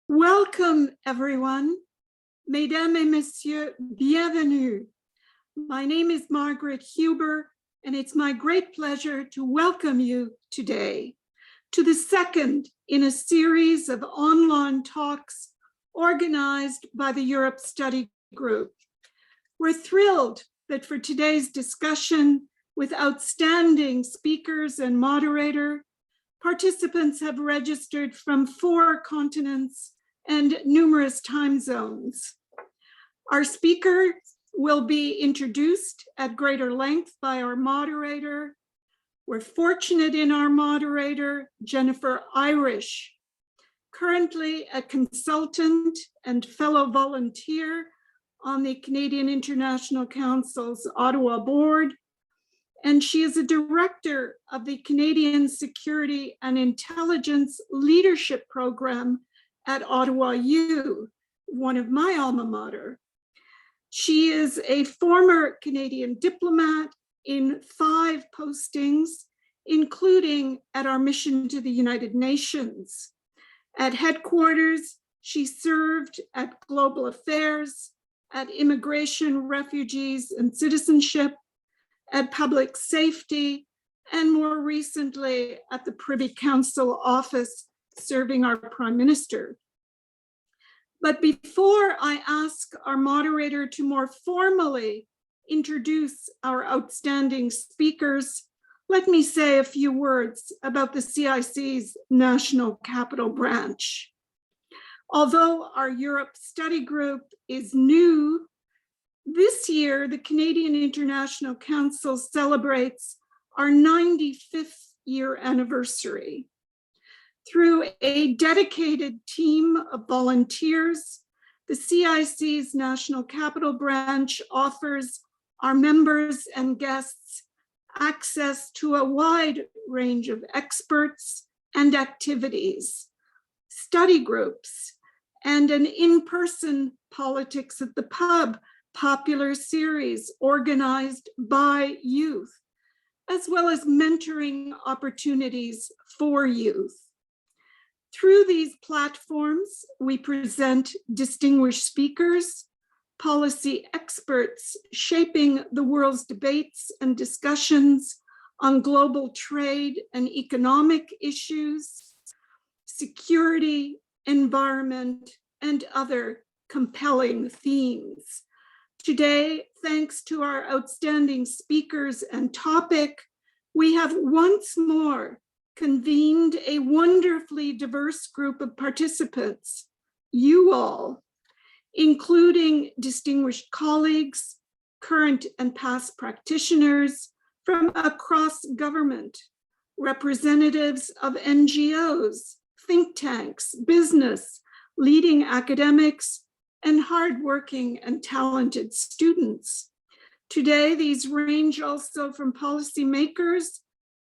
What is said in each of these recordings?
Welcome, everyone. Mesdames et messieurs, bienvenue. My name is Margaret Huber, and it's my great pleasure to welcome you today to the second in a series of online talks organized by the Europe Study Group. We're thrilled that for today's discussion with outstanding speakers and moderator, participants have registered from 4 continents and numerous time zones. Our speakers will be introduced at greater length by our moderator. We're fortunate in our moderator, Jennifer Irish, currently a consultant and fellow volunteer on the Canadian International Council's Ottawa board, and she is a director of the Canadian Security and Intelligence Leadership Program at Ottawa U, one of my alma mater. She is a former Canadian diplomat in 5 postings, including at our mission to the United Nations. At headquarters, she served at Global Affairs, at Immigration, Refugees, and Citizenship, at Public Safety, and more recently at the Privy Council office serving our Prime Minister. But before I ask our moderator to more formally introduce our outstanding speakers, let me say a few words about the CIC's National Capital Branch. Although our Europe Study Group is new, this year the Canadian International Council celebrates our 95th year anniversary. Through a dedicated team of volunteers, the CIC's National Capital Branch offers our members and guests access to a wide range of experts and activities, study groups, and an in-person Politics at the Pub popular series organized by youth, as well as mentoring opportunities for youth. Through these platforms, we present distinguished speakers, policy experts shaping the world's debates and discussions on global trade and economic issues, security, environment, and other compelling themes. Today, thanks to our outstanding speakers and topic, we have once more convened a wonderfully diverse group of participants, you all, including distinguished colleagues, current and past practitioners from across government, representatives of NGOs, think tanks, business, leading academics, and hardworking and talented students. Today, these range also from policymakers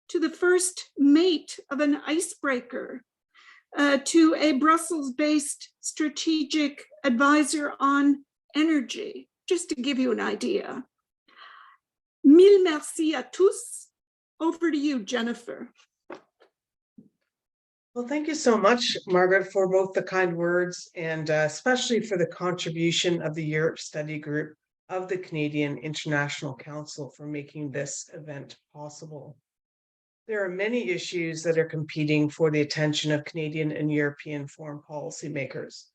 to the first mate of an icebreaker, to a Brussels-based strategic advisor on energy, just to give you an idea. Mille merci à tous. Over to you, Jennifer. Well, thank you so much, Margaret, for both the kind words and especially for the contribution of the Europe Study Group of the Canadian International Council for making this event possible. There are many issues that are competing for the attention of Canadian and European foreign policy makers.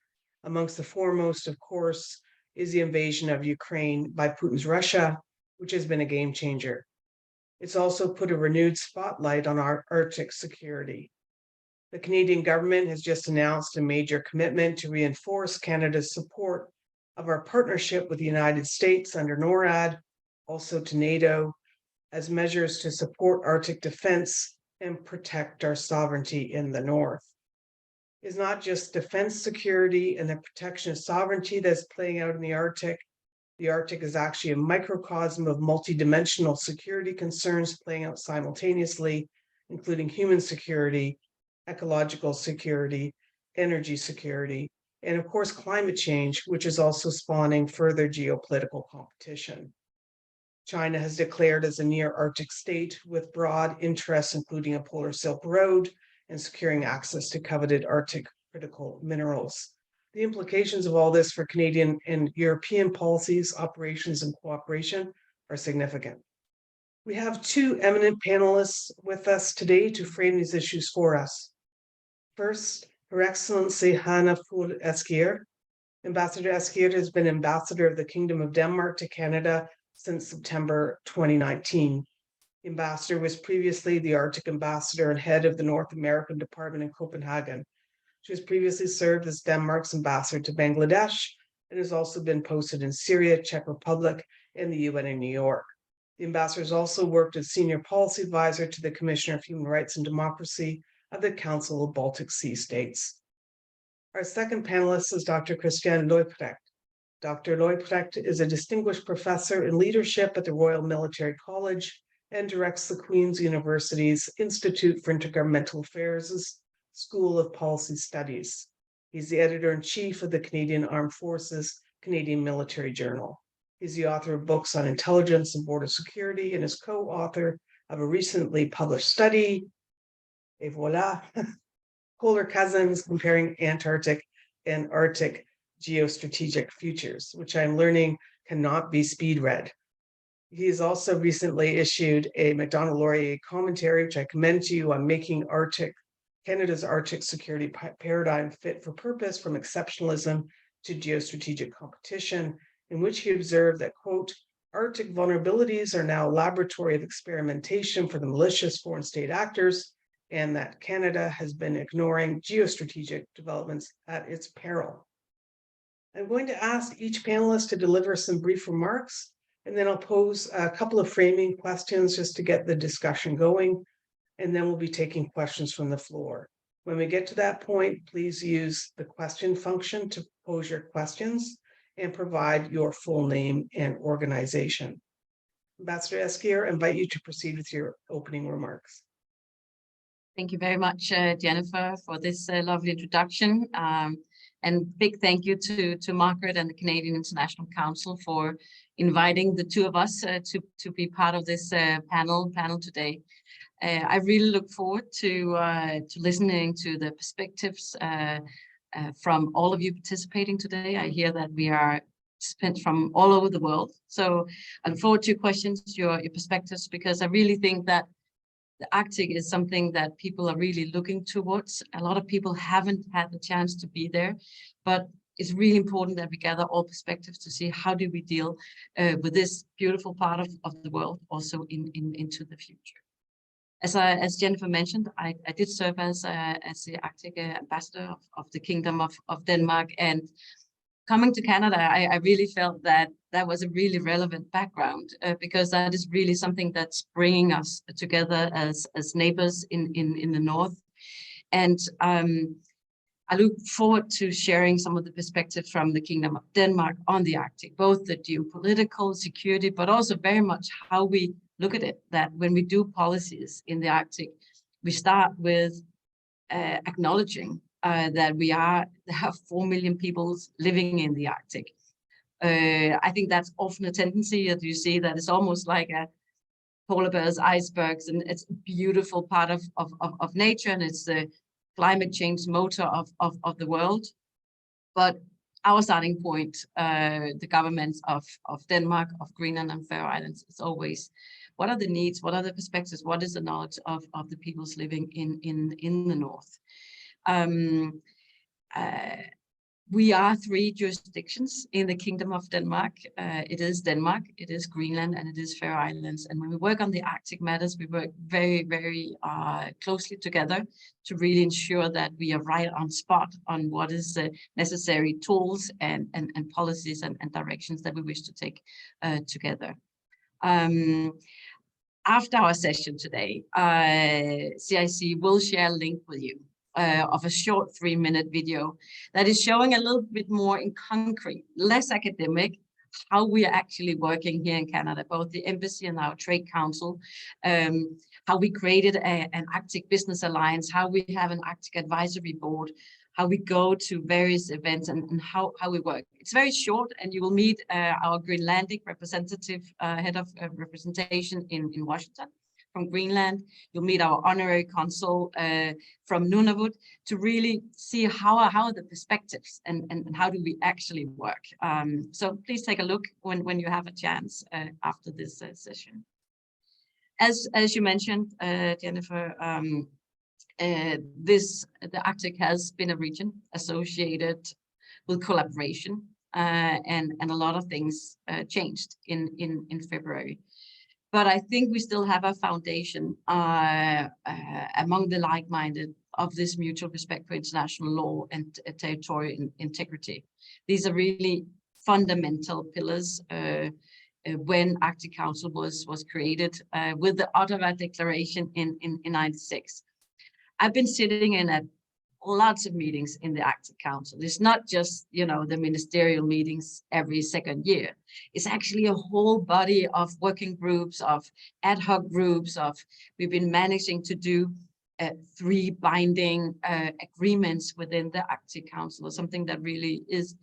Amongst the foremost, of course, is the invasion of Ukraine by Putin's Russia, which has been a game changer. It's also put a renewed spotlight on our Arctic security. The Canadian government has just announced a major commitment to reinforce Canada's support of our partnership with the United States under NORAD, also to NATO, as measures to support Arctic defense and protect our sovereignty in the North. It's not just defense security and the protection of sovereignty that's playing out in the Arctic. The Arctic is actually a microcosm of multidimensional security concerns playing out simultaneously, including human security, ecological security, energy security, and of course, climate change, which is also spawning further geopolitical competition. China has declared as a near Arctic state with broad interests, including a polar Silk Road and securing access to coveted Arctic critical minerals. The implications of all this for Canadian and European policies, operations, and cooperation are significant. We have two eminent panelists with us today to frame these issues for us. First, Her Excellency Hanna Poul Eskier. Ambassador Eskier has been Ambassador of the Kingdom of Denmark to Canada since September 2019. The ambassador was previously the Arctic Ambassador and head of the North American Department in Copenhagen. She has previously served as Denmark's ambassador to Bangladesh and has also been posted in Syria, Czech Republic, and the UN in New York. The ambassador has also worked as senior policy advisor to the Commissioner of Human Rights and Democracy of the Council of Baltic Sea States. Our second panelist is Dr. Christian Leuprecht. Dr. Leuprecht is a distinguished professor in leadership at the Royal Military College and directs the Queen's University's Institute for Intergovernmental Affairs' School of Policy Studies. He's the editor-in-chief of the Canadian Armed Forces Canadian Military Journal. He's the author of books on intelligence and border security and is co-author of a recently published study, et voila, Polar Cousins Comparing Antarctic and Arctic Geostrategic Futures, which I'm learning cannot be speed read. He has also recently issued a Macdonald-Laurier commentary, which I commend to you, on making Canada's Arctic security paradigm fit for purpose from exceptionalism to geostrategic competition, in which he observed that, quote, Arctic vulnerabilities are now a laboratory of experimentation for the malicious foreign state actors, and that Canada has been ignoring geostrategic developments at its peril. I'm going to ask each panelist to deliver some brief remarks, and then I'll pose a couple of framing questions just to get the discussion going, and then we'll be taking questions from the floor. When we get to that point, please use the question function to pose your questions and provide your full name and organization. Ambassador Eskier, I invite you to proceed with your opening remarks. Thank you very much, Jennifer, for this lovely introduction. And big thank you to Margaret and the Canadian International Council for inviting the two of us to be part of this panel today. I really look forward to listening to the perspectives from all of you participating today. I hear that we are participants from all over the world. So I look forward to your questions, your perspectives, because I really think that the Arctic is something that people are really looking towards. A lot of people haven't had the chance to be there, but it's really important that we gather all perspectives to see how do we deal with this beautiful part of the world also into the future. As Jennifer mentioned, I did serve as the Arctic ambassador of the Kingdom of Denmark, and coming to Canada, I really felt that was a really relevant background because that is really something that's bringing us together as neighbors in the north. And I look forward to sharing some of the perspectives from the Kingdom of Denmark on the Arctic, both the geopolitical security, but also very much how we look at it, that when we do policies in the Arctic, we start with acknowledging that there are 4 million people living in the Arctic. I think that's often a tendency that you see that it's almost like a polar bears, icebergs, and it's a beautiful part of nature, and it's the climate change motor of the world. But our starting point, the governments of Denmark, of Greenland, and Faroe Islands, is always what are the needs, what are the perspectives, what is the knowledge of the peoples living in the north. We are 3 jurisdictions in the Kingdom of Denmark. It is Denmark, it is Greenland, and it is Faroe Islands. And when we work on the Arctic matters, we work very, very closely together to really ensure that we are right on spot on what is the necessary tools and policies and directions that we wish to take together. After our session today, CIC will share a link with you of a short 3-minute video that is showing a little bit more in concrete, less academic, how we are actually working here in Canada, both the embassy and our trade council, how we created an Arctic Business Alliance, how we have an Arctic Advisory Board, how we go to various events and how we work. It's very short, and you will meet our Greenlandic representative, head of representation in Washington, from Greenland. You'll meet our honorary consul from Nunavut to really see how are the perspectives and how do we actually work. So please take a look when you have a chance after this session. As you mentioned, Jennifer, the Arctic has been a region associated with collaboration, and a lot of things changed in February. But I think we still have a foundation among the like-minded of this mutual respect for international law and territorial integrity. These are really fundamental pillars when Arctic Council was created with the Ottawa Declaration in 96. I've been sitting in at lots of meetings in the Arctic Council. It's not just, you know, the ministerial meetings every second year. It's actually a whole body of working groups, of ad hoc groups, we've been managing to do 3 binding agreements within the Arctic Council, or something that really is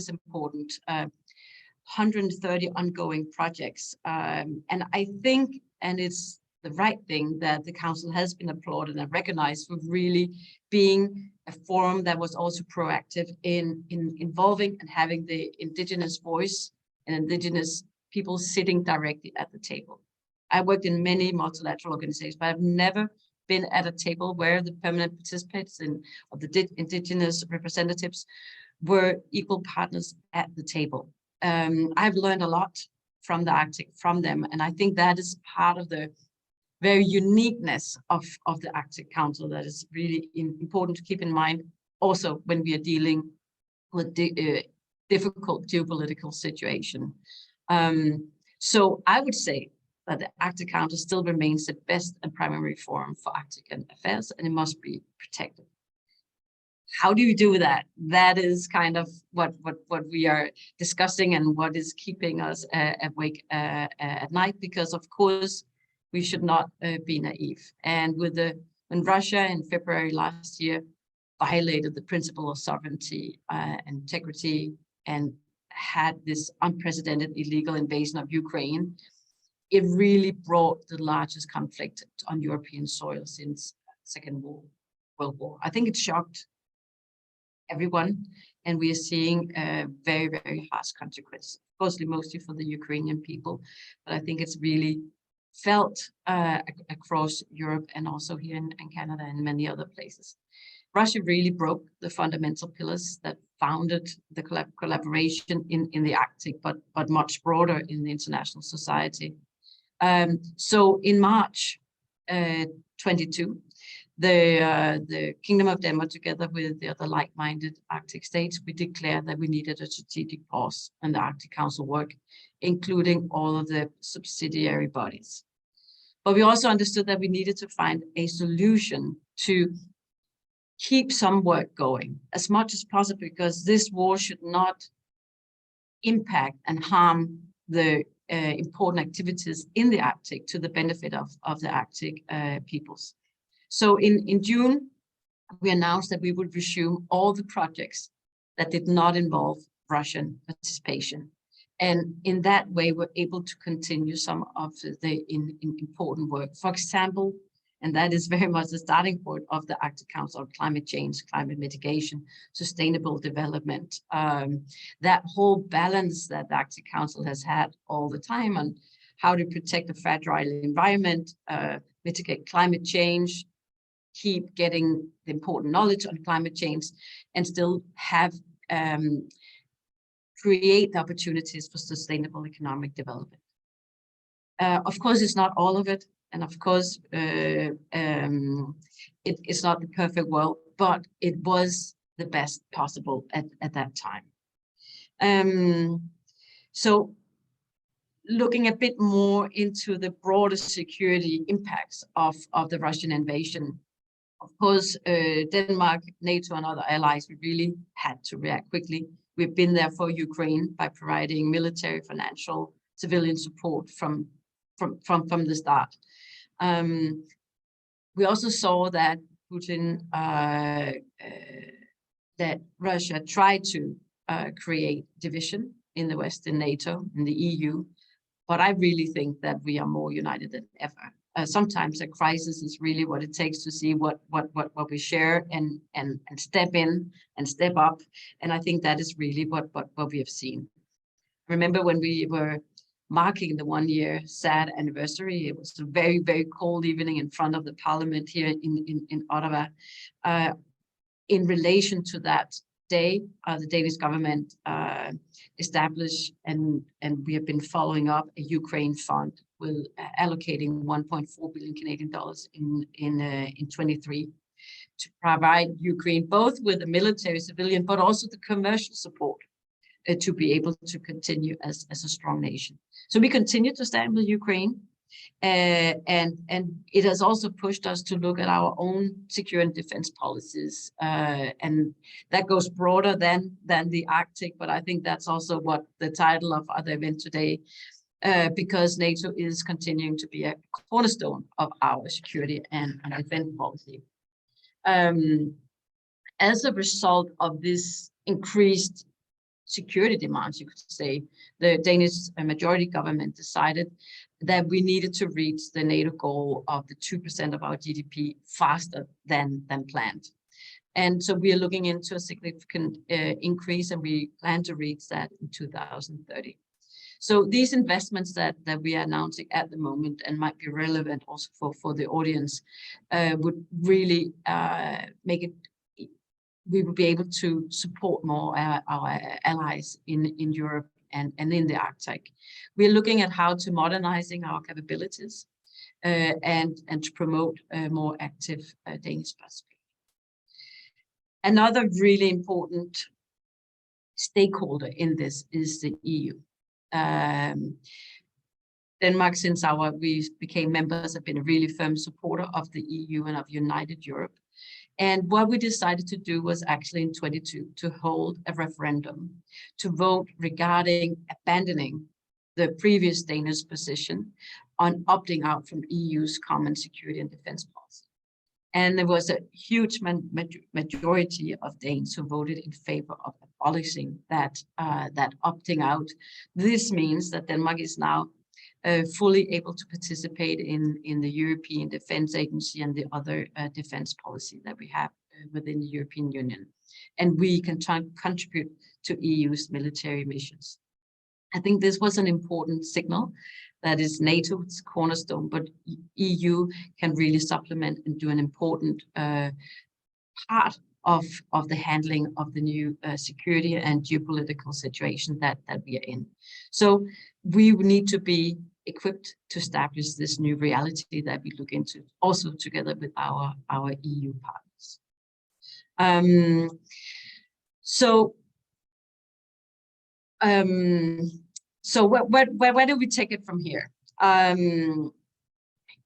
important. 130 ongoing projects. And I think, and it's the right thing, that the council has been applauded and recognized for really being a forum that was also proactive in involving and having the indigenous voice and indigenous people sitting directly at the table. I worked in many multilateral organizations, but I've never been at a table where the permanent participants of the indigenous representatives were equal partners at the table. I've learned a lot from the Arctic, from them, and I think that is part of the very uniqueness of the Arctic Council that is really important to keep in mind, also when we are dealing with difficult geopolitical situation. So I would say that the Arctic Council still remains the best and primary forum for Arctic affairs, and it must be protected. How do you do that? That is kind of what we are discussing and what is keeping us awake at night, because of course we should not be naive. And when Russia in February last year violated the principle of sovereignty and integrity and had this unprecedented illegal invasion of Ukraine, it really brought the largest conflict on European soil since Second World War. I think it shocked everyone, and we are seeing very, very harsh consequences, mostly for the Ukrainian people. But I think it's really felt across Europe and also here in Canada and many other places. Russia really broke the fundamental pillars that founded the collaboration in the Arctic, but much broader in the international society. So in March 22, the Kingdom of Denmark, together with the other like-minded Arctic states, we declared that we needed a strategic pause in the Arctic Council work, including all of the subsidiary bodies. But we also understood that we needed to find a solution to keep some work going as much as possible, because this war should not impact and harm the important activities in the Arctic to the benefit of the Arctic peoples. So in June, we announced that we would resume all the projects that did not involve Russian participation. And in that way, we're able to continue some of the important work. For example, and that is very much the starting point of the Arctic Council, climate change, climate mitigation, sustainable development. That whole balance that the Arctic Council has had all the time on how to protect a fragile environment, mitigate climate change, keep getting the important knowledge on climate change, and still have create the opportunities for sustainable economic development. Of course, it's not all of it. And of course, it's not the perfect world, but it was the best possible at that time. So looking a bit more into the broader security impacts of the Russian invasion, of course, Denmark, NATO, and other allies, we really had to react quickly. We've been there for Ukraine by providing military, financial, civilian support from the start. We also saw that Putin, that Russia tried to create division in the West, in NATO, in the EU, but I really think that we are more united than ever. sometimes a crisis is really what it takes to see what we share and step in and step up. And I think that is really what we have seen. Remember when we were marking the 1-year sad anniversary, it was a very, very cold evening in front of the parliament here in Ottawa. In relation to that day, the Danish government established and we have been following up a Ukraine fund with allocating 1.4 billion Canadian dollars in 23 to provide Ukraine both with the military, civilian, but also the commercial support to be able to continue as a strong nation. So we continue to stand with Ukraine. And it has also pushed us to look at our own security and defense policies, and that goes broader than the Arctic. But I think that's also what the title of the event today, because NATO is continuing to be a cornerstone of our security and defense policy. As a result of this increased security demands, you could say, the Danish majority government decided that we needed to reach the NATO goal of the 2% of our GDP faster than planned. And so we are looking into a significant increase, and we plan to reach that in 2030. So these investments that we are announcing at the moment and might be relevant also for the audience would really make it, we will be able to support more our allies in Europe and in the Arctic. We're looking at how to modernizing our capabilities and to promote a more active Danish Pacific. Another really important stakeholder in this is the EU. Denmark, since we became members, have been a really firm supporter of the EU and of United Europe. And what we decided to do was actually in 22 to hold a referendum to vote regarding abandoning the previous Danish position on opting out from EU's common security and defense policy. And there was a huge majority of Danes who voted in favor of abolishing that opting out. This means that Denmark is now fully able to participate in the European Defense Agency and the other defense policy that we have within the European Union. And we can contribute to EU's military missions. I think this was an important signal that is NATO's cornerstone, but EU can really supplement and do an important part of the handling of the new security and geopolitical situation that we are in. So we need to be equipped to establish this new reality that we look into, also together with our EU partners. So where do we take it from here?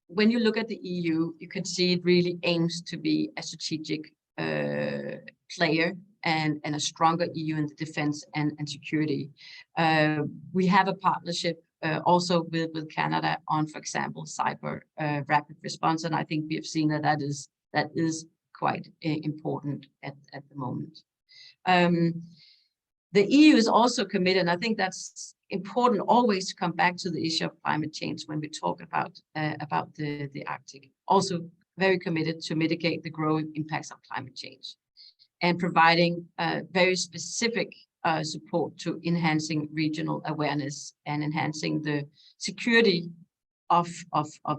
When you look at the EU, you can see it really aims to be a strategic player and a stronger EU in the defense and security. We have a partnership also with Canada on, for example, cyber rapid response, and I think we have seen that is quite important at the moment. The EU is also committed, and I think that's important always to come back to the issue of climate change when we talk about the Arctic. Also very committed to mitigate the growing impacts of climate change and providing very specific support to enhancing regional awareness and enhancing the security of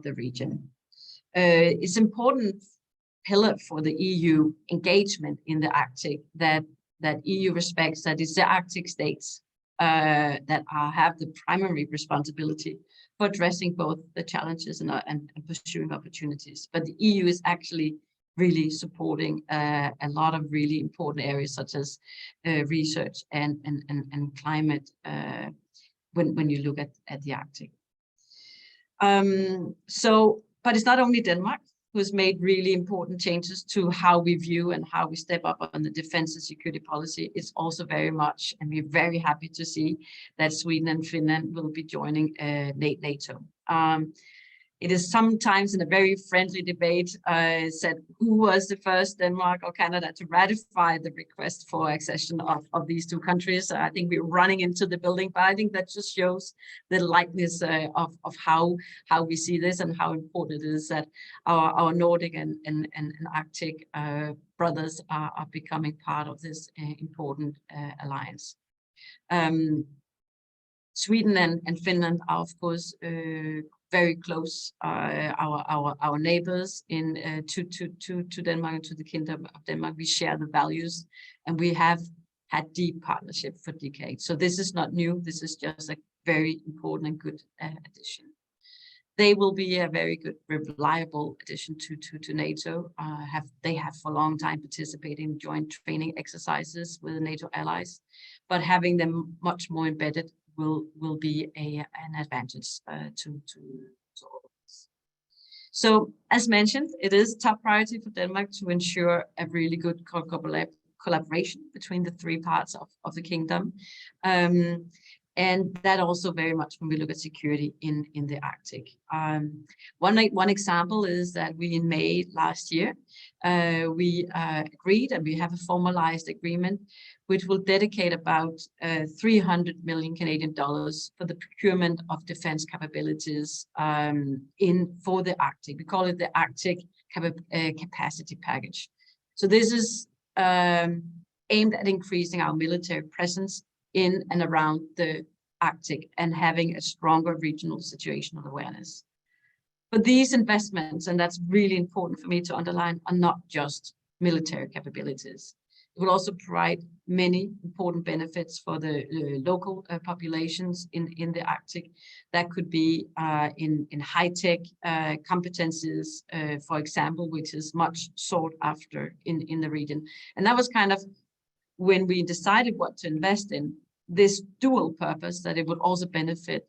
the region. It's important pillar for the EU engagement in the Arctic that EU respects that it's the Arctic states that have the primary responsibility for addressing both the challenges and pursuing opportunities. But the EU is actually really supporting a lot of really important areas such as research and climate when you look at the Arctic. But it's not only Denmark who has made really important changes to how we view and how we step up on the defense and security policy. It's also very much, and we're very happy to see that Sweden and Finland will be joining NATO. it is sometimes in a very friendly debate said who was the first, Denmark or Canada, to ratify the request for accession of these two countries. I think we're running into the building, but I think that just shows the likeness of how we see this and how important it is that our Nordic and Arctic brothers are becoming part of this important alliance. Sweden and Finland are, of course, very close, our neighbors to Denmark and to the Kingdom of Denmark. We share the values, and we have had deep partnership for decades. So this is not new. This is just a very important and good addition. They will be a very good, reliable addition to NATO. They have for a long time participated in joint training exercises with the NATO allies, but having them much more embedded will be an advantage to all of us. So, as mentioned, it is top priority for Denmark to ensure a really good collaboration between the three parts of the kingdom. And that also very much when we look at security in the Arctic. One example is that we in May last year, we agreed, and we have a formalized agreement which will dedicate about 300 million Canadian dollars for the procurement of defense capabilities for the Arctic. We call it the Arctic Capacity Package. So this is aimed at increasing our military presence in and around the Arctic and having a stronger regional situational awareness. But these investments, and that's really important for me to underline, are not just military capabilities. It will also provide many important benefits for the local populations in the Arctic. That could be in high-tech competencies, for example, which is much sought after in the region. And that was kind of when we decided what to invest in, this dual purpose, that it would also benefit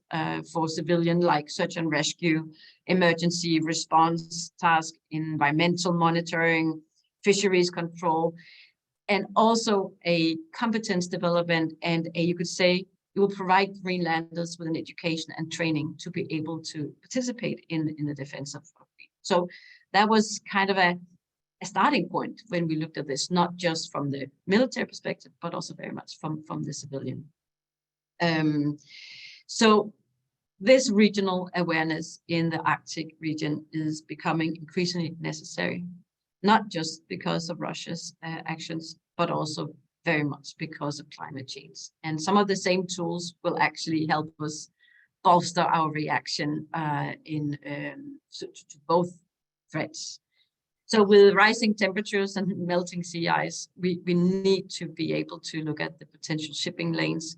for civilian like search and rescue, emergency response task, environmental monitoring, fisheries control, and also a competence development, and you could say it will provide Greenlanders with an education and training to be able to participate in the defense of Greenland. So that was kind of a starting point when we looked at this, not just from the military perspective, but also very much from the civilian. So this regional awareness in the Arctic region is becoming increasingly necessary, not just because of Russia's actions, but also very much because of climate change. And some of the same tools will actually help us bolster our reaction to both threats. So with rising temperatures and melting sea ice, we need to be able to look at the potential shipping lanes.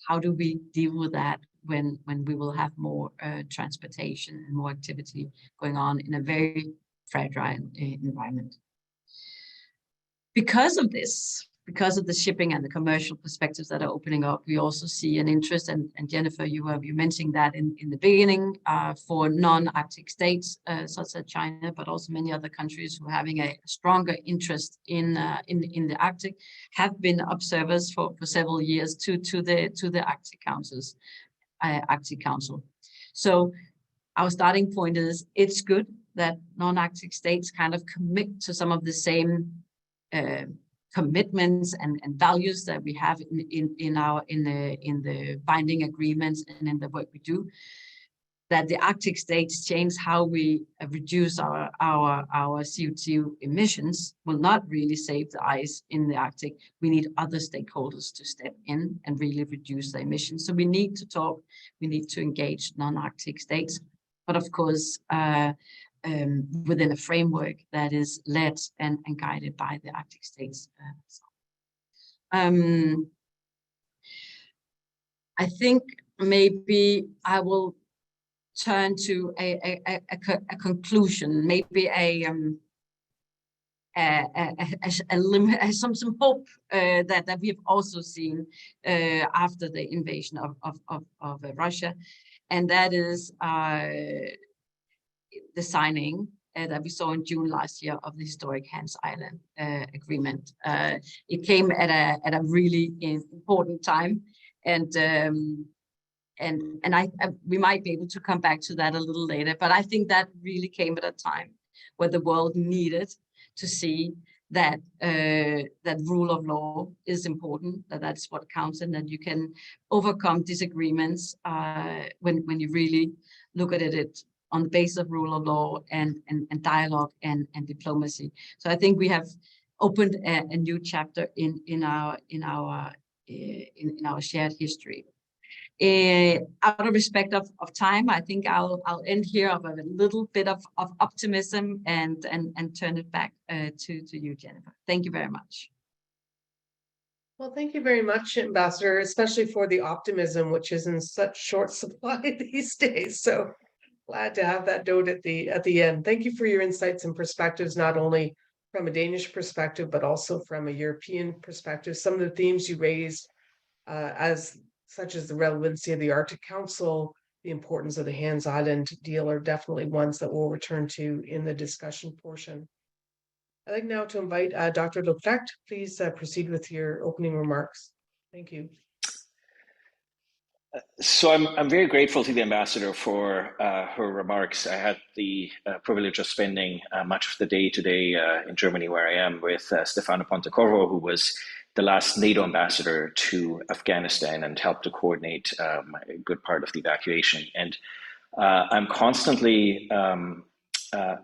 How do we deal with that when we will have more transportation and more activity going on in a very fragile environment? Because of this, because of the shipping and the commercial perspectives that are opening up, we also see an interest, and Jennifer, you mentioned that in the beginning, for non-Arctic states such as China, but also many other countries who are having a stronger interest in the Arctic, have been observers for several years to the Arctic Council. So our starting point is it's good that non-Arctic states kind of commit to some of the same commitments and values that we have in the binding agreements and in the work we do. That the Arctic states change how we reduce our CO2 emissions will not really save the ice in the Arctic. We need other stakeholders to step in and really reduce the emissions. So we need to talk. We need to engage non-Arctic states, but of course, within a framework that is led and guided by the Arctic states. I think maybe I will turn to a conclusion, maybe some hope that we have also seen after the invasion of Russia, and that is the signing that we saw in June last year of the historic Hans Island agreement. It came at a really important time, and we might be able to come back to that a little later, but I think that really came at a time where the world needed to see that that rule of law is important, that's what counts, and that you can overcome disagreements when you really look at it on the basis of rule of law and dialogue and diplomacy. So I think we have opened a new chapter in our shared history. Out of respect of time, I think I'll end here of a little bit of optimism and turn it back to you, Jennifer. Thank you very much. Well, thank you very much, Ambassador, especially for the optimism, which is in such short supply these days. So glad to have that note at the end. Thank you for your insights and perspectives, not only from a Danish perspective, but also from a European perspective. Some of the themes you raised, such as the relevancy of the Arctic Council, the importance of the Hans Island deal, are definitely ones that we'll return to in the discussion portion. I'd like now to invite Dr. Leprecht. Please proceed with your opening remarks. Thank you. So I'm very grateful to the ambassador for her remarks. I had the privilege of spending much of the day today in Germany, where I am, with Stefano Pontecorvo, who was the last NATO ambassador to Afghanistan and helped to coordinate a good part of the evacuation. And I'm constantly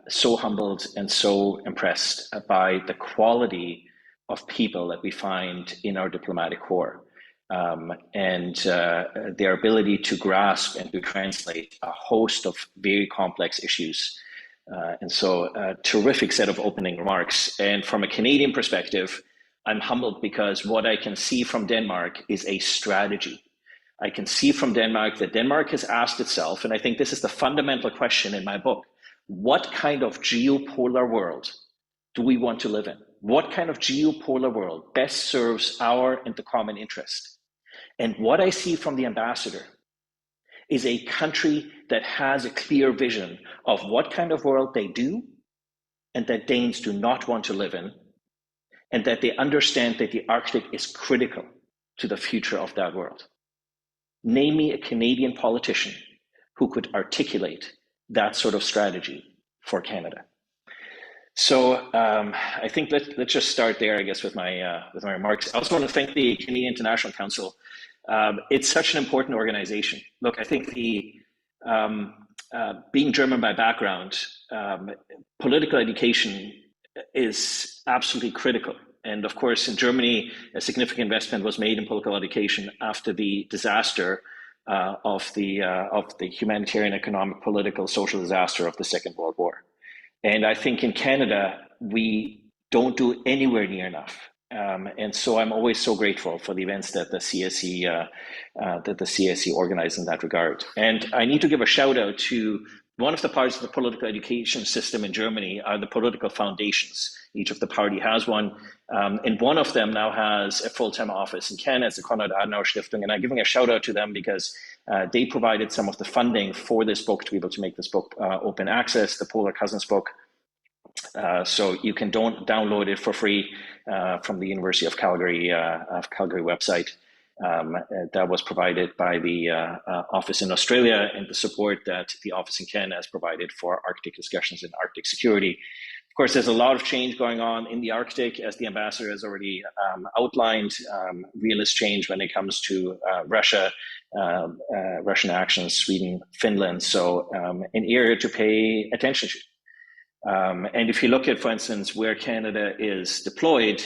so humbled and so impressed by the quality of people that we find in our diplomatic corps. And their ability to grasp and to translate a host of very complex issues. And so a terrific set of opening remarks. And from a Canadian perspective, I'm humbled because what I can see from Denmark is a strategy. I can see from Denmark that Denmark has asked itself, and I think this is the fundamental question in my book, what kind of geopolar world do we want to live in? What kind of geopolar world best serves our and the common interest? And what I see from the ambassador is a country that has a clear vision of what kind of world they do and that Danes do not want to live in, and that they understand that the Arctic is critical to the future of that world. Name me a Canadian politician who could articulate that sort of strategy for Canada. So I think let's just start there, I guess, with my remarks. I also want to thank the Canadian International Council. It's such an important organization. Look, I think being German by background, political education is absolutely critical. And of course, in Germany, a significant investment was made in political education after the disaster of the humanitarian, economic, political, social disaster of the Second World War. And I think in Canada, we don't do anywhere near enough. And so I'm always so grateful for the events that the CIC organized in that regard. And I need to give a shout out to one of the parts of the political education system in Germany are the political foundations. Each of the party has one, and one of them now has a full-time office in Canada. It's the Konrad Adenauer Stiftung, and I'm giving a shout out to them because they provided some of the funding for this book to be able to make this book open access, the Polar Cousins book. So you can download it for free from the University of Calgary website. That was provided by the office in Australia, and the support that the office in Canada has provided for Arctic discussions and Arctic security. Of course, there's a lot of change going on in the Arctic, as the ambassador has already outlined. Realist change when it comes to Russia, Russian actions, Sweden, Finland. So an area to pay attention to. And if you look at, for instance, where Canada is deployed,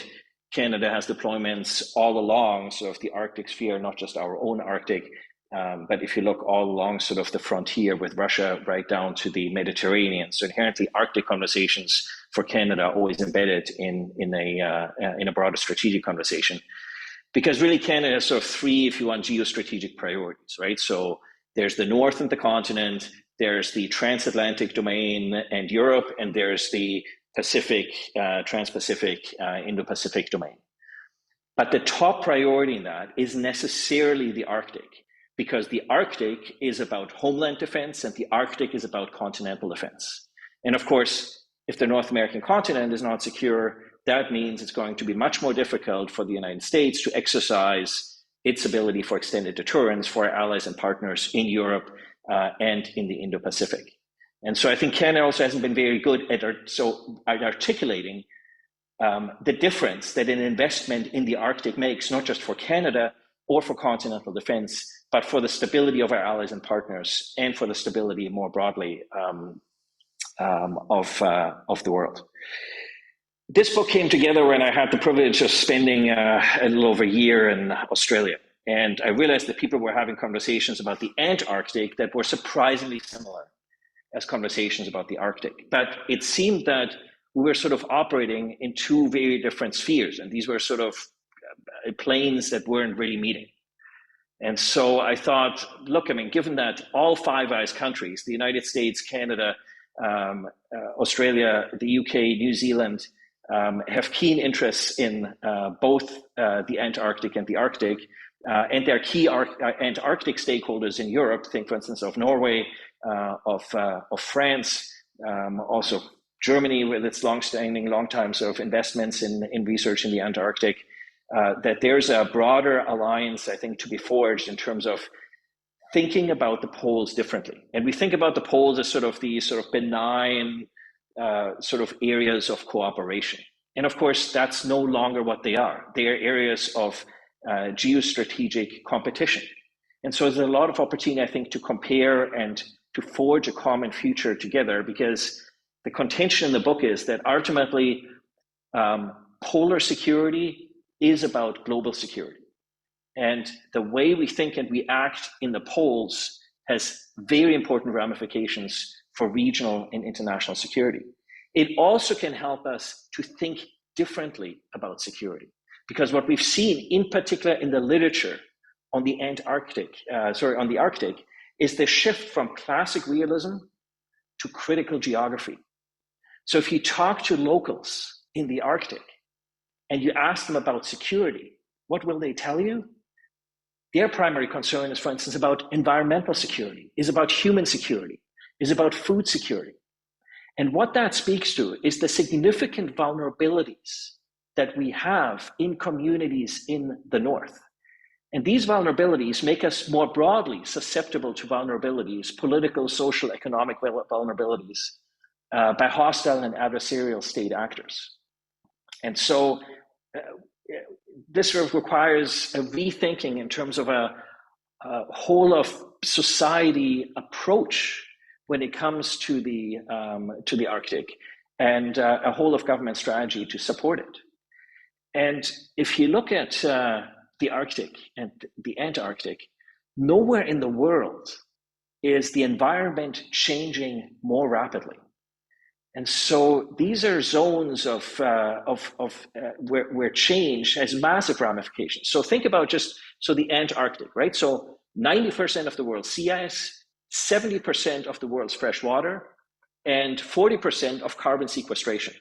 Canada has deployments all along sort of the Arctic sphere, not just our own Arctic, but if you look all along sort of the frontier with Russia right down to the Mediterranean. So inherently Arctic conversations for Canada are always embedded in a broader strategic conversation. Because really Canada has sort of three, if you want, geostrategic priorities, right? So there's the North and the continent, there's the transatlantic domain and Europe, and there's the Pacific, Trans-Pacific, Indo-Pacific domain. But the top priority in that is necessarily the Arctic, because the Arctic is about homeland defense and the Arctic is about continental defense. And of course, if the North American continent is not secure, that means it's going to be much more difficult for the United States to exercise its ability for extended deterrence for our allies and partners in Europe and in the Indo-Pacific. And so I think Canada also hasn't been very good at articulating the difference that an investment in the Arctic makes, not just for Canada or for continental defense, but for the stability of our allies and partners and for the stability more broadly of the world. This book came together when I had the privilege of spending a little over a year in Australia. And I realized that people were having conversations about the Antarctic that were surprisingly similar as conversations about the Arctic. But it seemed that we were sort of operating in two very different spheres. And these were sort of planes that weren't really meeting. And so I thought, look, I mean, given that all Five Eyes countries, the United States, Canada, Australia, the UK, New Zealand, have keen interests in both the Antarctic and the Arctic, and they're key Antarctic stakeholders in Europe. Think, for instance, of Norway, of France, also Germany with its long time sort of investments in research in the Antarctic. That there's a broader alliance, I think, to be forged in terms of thinking about the poles differently. And we think about the poles as sort of these sort of benign sort of areas of cooperation. And of course, that's no longer what they are. They are areas of geostrategic competition. And so there's a lot of opportunity, I think, to compare and to forge a common future together, because the contention in the book is that ultimately polar security is about global security. And the way we think and we act in the poles has very important ramifications for regional and international security. It also can help us to think differently about security, because what we've seen, in particular in the literature on the on the Arctic, is the shift from classic realism to critical geography. So if you talk to locals in the Arctic and you ask them about security, what will they tell you? Their primary concern is, for instance, about environmental security, is about human security, is about food security. And what that speaks to is the significant vulnerabilities that we have in communities in the North. And these vulnerabilities make us more broadly susceptible to vulnerabilities, political, social, economic vulnerabilities by hostile and adversarial state actors. And so this sort of requires a rethinking in terms of a whole of society approach when it comes to the Arctic, and a whole of government strategy to support it. And if you look at the Arctic and the Antarctic, nowhere in the world is the environment changing more rapidly. And so these are zones of where change has massive ramifications. So think about the Antarctic, right? So 90% of the world's sea ice, 70% of the world's fresh water, and 40% of carbon sequestration.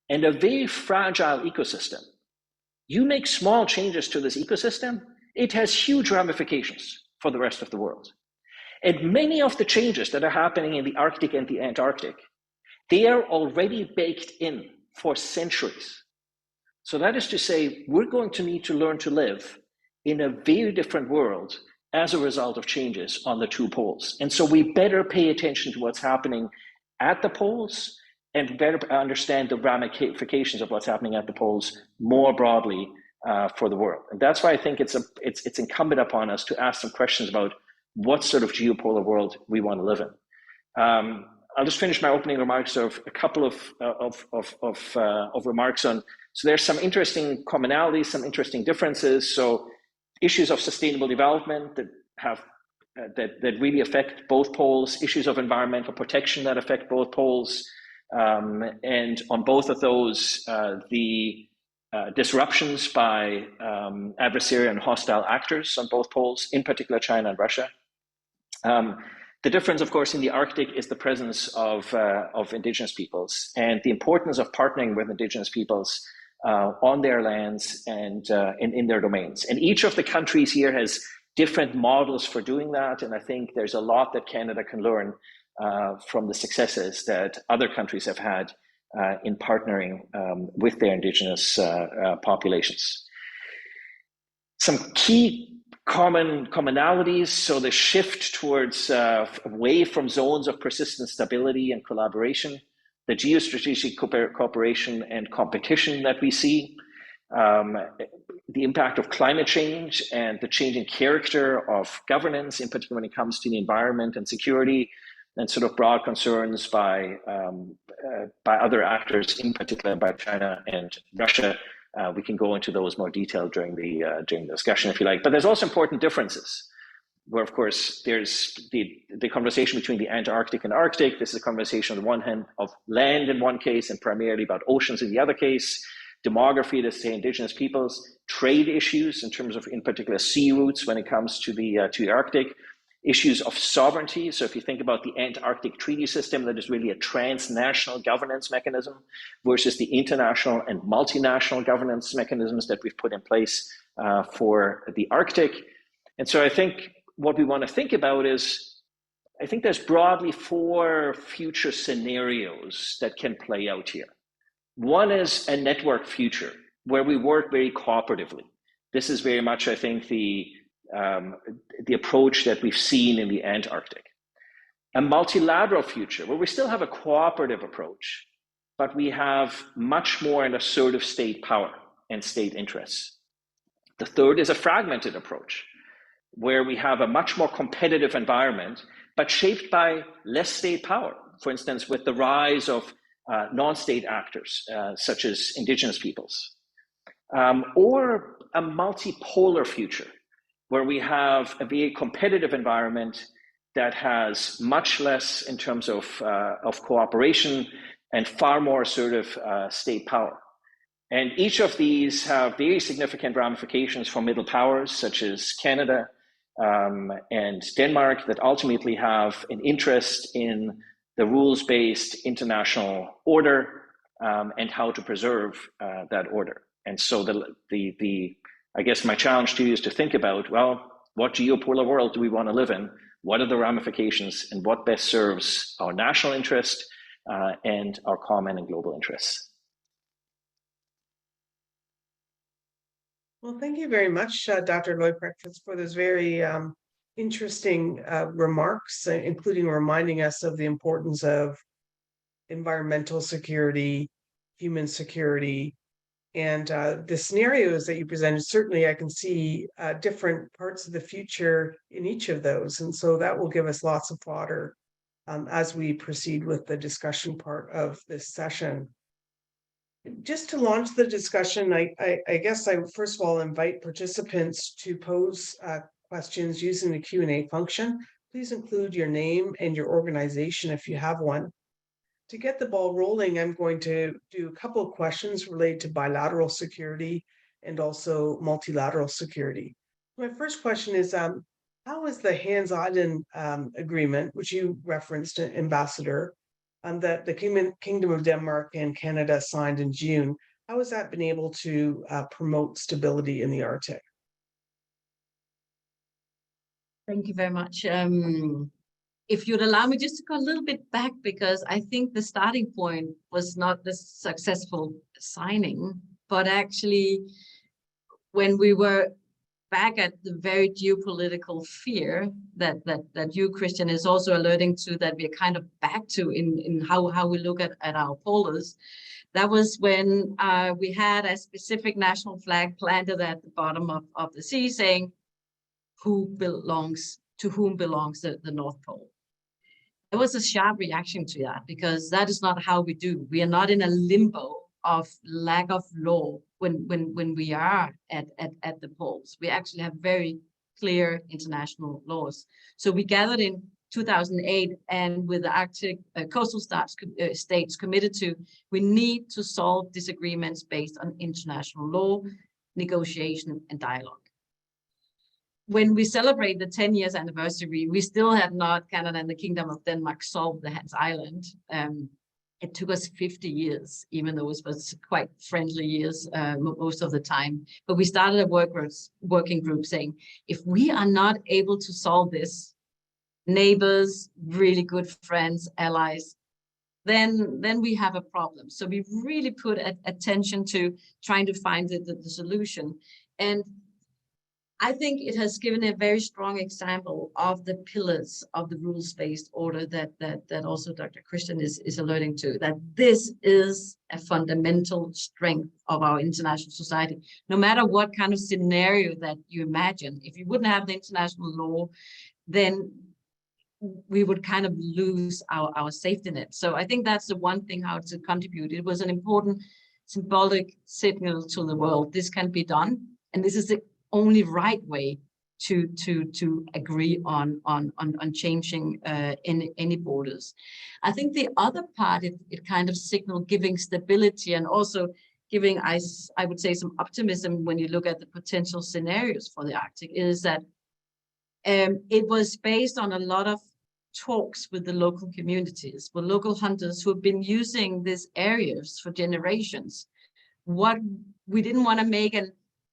And a very fragile ecosystem. You make small changes to this ecosystem, it has huge ramifications for the rest of the world. And many of the changes that are happening in the Arctic and the Antarctic, they are already baked in for centuries. So that is to say, we're going to need to learn to live in a very different world as a result of changes on the two poles. And so we better pay attention to what's happening at the poles and better understand the ramifications of what's happening at the poles more broadly for the world. And that's why I think it's incumbent upon us to ask some questions about what sort of geopolar world we want to live in. I'll just finish my opening remarks of a couple of remarks on. So there's some interesting commonalities, some interesting differences. So issues of sustainable development that have that really affect both poles, issues of environmental protection that affect both poles, and on both of those, the disruptions by adversarial and hostile actors on both poles, in particular China and Russia. The difference, of course, in the Arctic is the presence of indigenous peoples and the importance of partnering with indigenous peoples on their lands and in their domains. And each of the countries here has different models for doing that. And I think there's a lot that Canada can learn from the successes that other countries have had in partnering with their indigenous populations. Some key commonalities, so the shift towards away from zones of persistent stability and collaboration, the geostrategic cooperation and competition that we see, the impact of climate change and the changing character of governance, in particular when it comes to the environment and security, and sort of broad concerns by other actors, in particular by China and Russia. We can go into those more detail during the discussion if you like. But there's also important differences, where of course there's the conversation between the Antarctic and Arctic. This is a conversation on the one hand of land in one case and primarily about oceans in the other case. Demography, let's say indigenous peoples, trade issues in terms of, in particular, sea routes when it comes to the Arctic, issues of sovereignty. So if you think about the Antarctic Treaty System, that is really a transnational governance mechanism versus the international and multinational governance mechanisms that we've put in place for the Arctic. And so I think what we want to think about is, I think there's broadly 4 future scenarios that can play out here. One is a network future where we work very cooperatively. This is very much, I think, the approach that we've seen in the Antarctic. A multilateral future where we still have a cooperative approach, but we have much more an assertive state power and state interests. The third is a fragmented approach where we have a much more competitive environment, but shaped by less state power. For instance, with the rise of non-state actors, such as indigenous peoples, or a multipolar future where we have a very competitive environment that has much less in terms of cooperation and far more assertive state power. And each of these have very significant ramifications for middle powers, such as Canada and Denmark, that ultimately have an interest in the rules-based international order and how to preserve that order. And so I guess my challenge to you is to think about, well, what geopolar world do we want to live in? What are the ramifications and what best serves our national interest and our common and global interests? Well, thank you very much, Dr. Leuprecht, for those very interesting remarks, including reminding us of the importance of environmental security, human security, and the scenarios that you presented. Certainly, I can see different parts of the future in each of those. And so that will give us lots of fodder as we proceed with the discussion part of this session. Just to launch the discussion, I guess I first of all invite participants to pose questions using the Q&A function. Please include your name and your organization if you have one. To get the ball rolling, I'm going to do a couple of questions related to bilateral security and also multilateral security. My first question is, how is the Hands-Island Agreement, which you referenced, Ambassador, that the Kingdom of Denmark and Canada signed in June, how has that been able to promote stability in the Arctic? Thank you very much. If you'd allow me just to go a little bit back, because I think the starting point was not the successful signing, but actually when we were back at the very geopolitical fear that you, Christian, is also alerting to, that we're kind of back to in how we look at our polars. That was when we had a specific national flag planted at the bottom of the sea saying, to whom belongs the North Pole? There was a sharp reaction to that, because that is not how we do. We are not in a limbo of lack of law when we are at the poles. We actually have very clear international laws. So we gathered in 2008, and with the Arctic coastal states committed to, we need to solve disagreements based on international law, negotiation, and dialogue. When we celebrate the 10 years anniversary, we still have not, Canada and the Kingdom of Denmark, solved the Hands-Island. It took us 50 years, even though it was quite friendly years most of the time. But we started a working group saying, if we are not able to solve this, neighbors, really good friends, allies, then we have a problem. So we really put attention to trying to find the solution. And I think it has given a very strong example of the pillars of the rules-based order that also Dr. Christian is alerting to, that this is a fundamental strength of our international society. No matter what kind of scenario that you imagine, if you wouldn't have the international law, then we would kind of lose our safety net. So I think that's the one thing how to contribute. It was an important symbolic signal to the world. This can be done, and this is the only right way to agree on changing any borders. I think the other part, it kind of signaled giving stability and also giving, I would say, some optimism when you look at the potential scenarios for the Arctic, is that it was based on a lot of talks with the local communities, with local hunters who have been using these areas for generations. What we didn't want to make a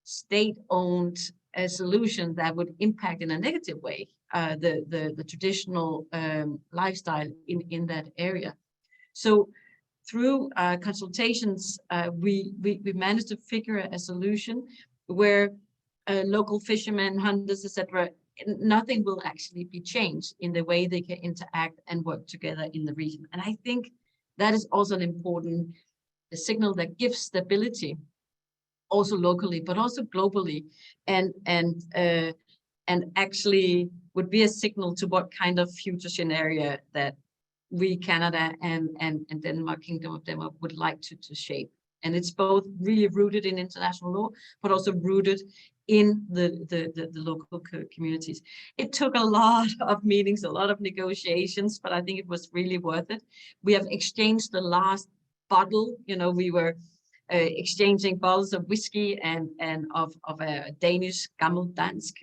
state-owned solution that would impact in a negative way the traditional lifestyle in that area. So through consultations, we managed to figure a solution where local fishermen, hunters, etc., nothing will actually be changed in the way they can interact and work together in the region. And I think that is also an important signal that gives stability, also locally, but also globally, and actually would be a signal to what kind of future scenario that we, Canada and Denmark, Kingdom of Denmark, would like to shape. And it's both really rooted in international law, but also rooted in the local communities. It took a lot of meetings, a lot of negotiations, but I think it was really worth it. We have exchanged the last bottle. You know, we were exchanging bottles of whiskey and of a Danish Gammel Dansk.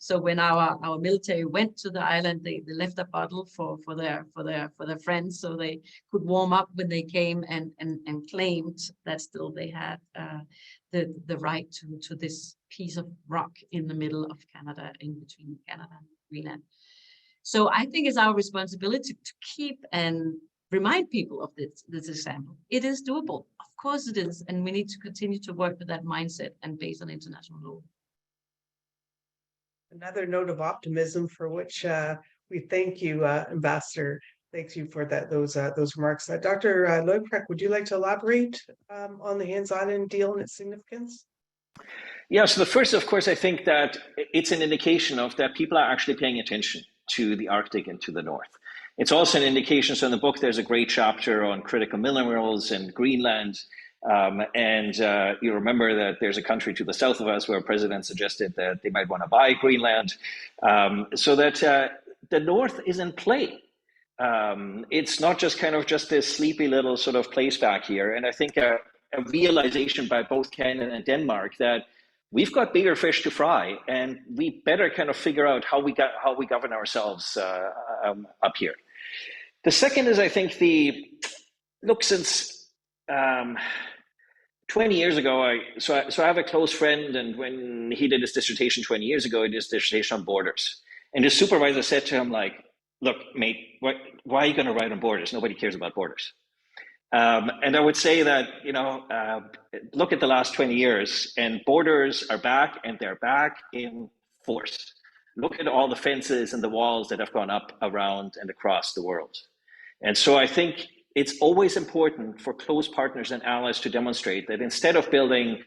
So when our military went to the island, they left a bottle for their friends, so they could warm up when they came, and claimed that still they had the right to this piece of rock in the middle of Canada, in between Canada and Greenland. So I think it's our responsibility to keep and remind people of this example. It is doable, of course it is, and we need to continue to work with that mindset and based on international law. Another note of optimism for which we thank you, Ambassador. Thank you for those remarks. Dr. Leukrecht, would you like to elaborate on the Hans Island deal and its significance? Yeah, so the first, of course, I think that it's an indication of that people are actually paying attention to the Arctic and to the north. It's also an indication, so in the book, there's a great chapter on critical minerals in Greenland. You remember that there's a country to the south of us where a president suggested that they might want to buy Greenland, so that the north is in play. It's not just kind of just this sleepy little sort of place back here. And I think a realization by both Canada and Denmark that we've got bigger fish to fry, and we better kind of figure out how we govern ourselves up here. The second is, I think, since 20 years ago, I have a close friend, and when he did his dissertation 20 years ago, he did his dissertation on borders. And his supervisor said to him, like, look, mate, why are you going to write on borders? Nobody cares about borders. And I would say that, look at the last 20 years, and borders are back, and they're back in force. Look at all the fences and the walls that have gone up around and across the world. And so I think it's always important for close partners and allies to demonstrate that instead of building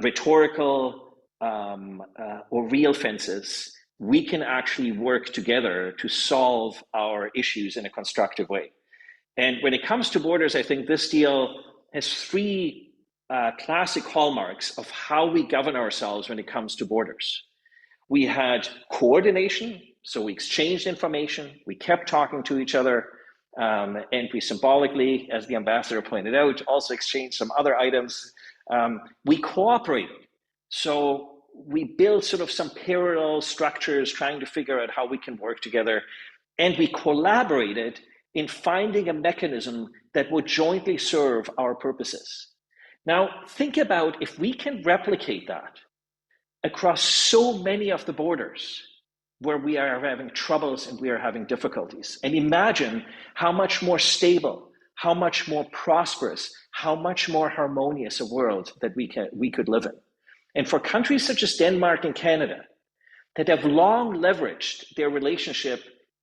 rhetorical or real fences, we can actually work together to solve our issues in a constructive way. And when it comes to borders, I think this deal has three classic hallmarks of how we govern ourselves when it comes to borders. We had coordination, so we exchanged information, we kept talking to each other, and we symbolically, as the ambassador pointed out, also exchanged some other items. We cooperated, so we built sort of some parallel structures trying to figure out how we can work together, and we collaborated in finding a mechanism that would jointly serve our purposes. Now, think about if we can replicate that across so many of the borders where we are having troubles and we are having difficulties. And imagine how much more stable, how much more prosperous, how much more harmonious a world that we could live in. And for countries such as Denmark and Canada that have long leveraged their relationship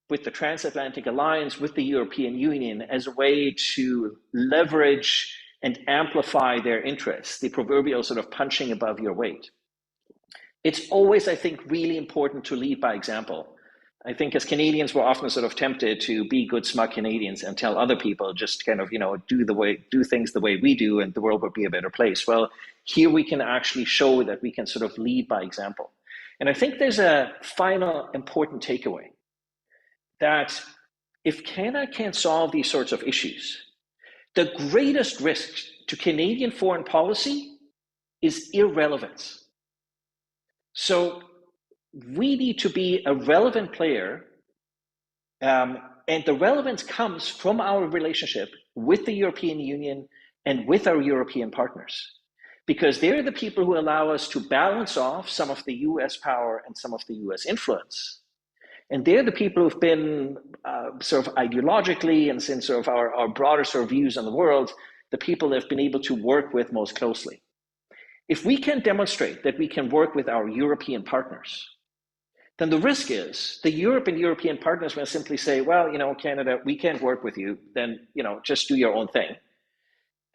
with the transatlantic alliance, with the European Union, as a way to leverage and amplify their interests, the proverbial sort of punching above your weight. It's always, I think, really important to lead by example. I think as Canadians, we're often sort of tempted to be good, smart Canadians and tell other people just kind of, do things the way we do and the world would be a better place. Well, here we can actually show that we can sort of lead by example. And I think there's a final important takeaway that if Canada can't solve these sorts of issues, the greatest risk to Canadian foreign policy is irrelevance. So we need to be a relevant player, and the relevance comes from our relationship with the European Union and with our European partners, because they're the people who allow us to balance off some of the US power and some of the US influence. And they're the people who've been sort of ideologically and since sort of our broader sort of views on the world, the people that have been able to work with most closely. If we can demonstrate that we can work with our European partners, then the risk is the European partners will simply say, well, Canada, we can't work with you, then, just do your own thing.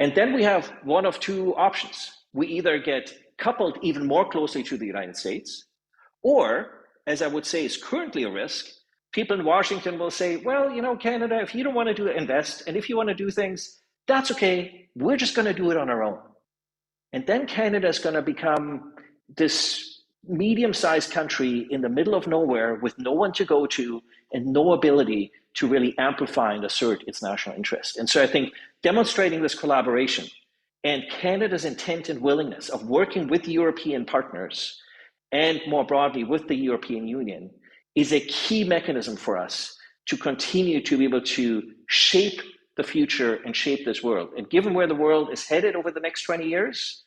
And then we have one of two options. We either get coupled even more closely to the United States, or, as I would say is currently a risk, people in Washington will say, well, Canada, if you don't want to invest, and if you want to do things, that's okay. We're just going to do it on our own. And then Canada is going to become this medium-sized country in the middle of nowhere with no one to go to and no ability to really amplify and assert its national interest. And so I think demonstrating this collaboration and Canada's intent and willingness of working with European partners and more broadly with the European Union is a key mechanism for us to continue to be able to shape the future and shape this world. And given where the world is headed over the next 20 years,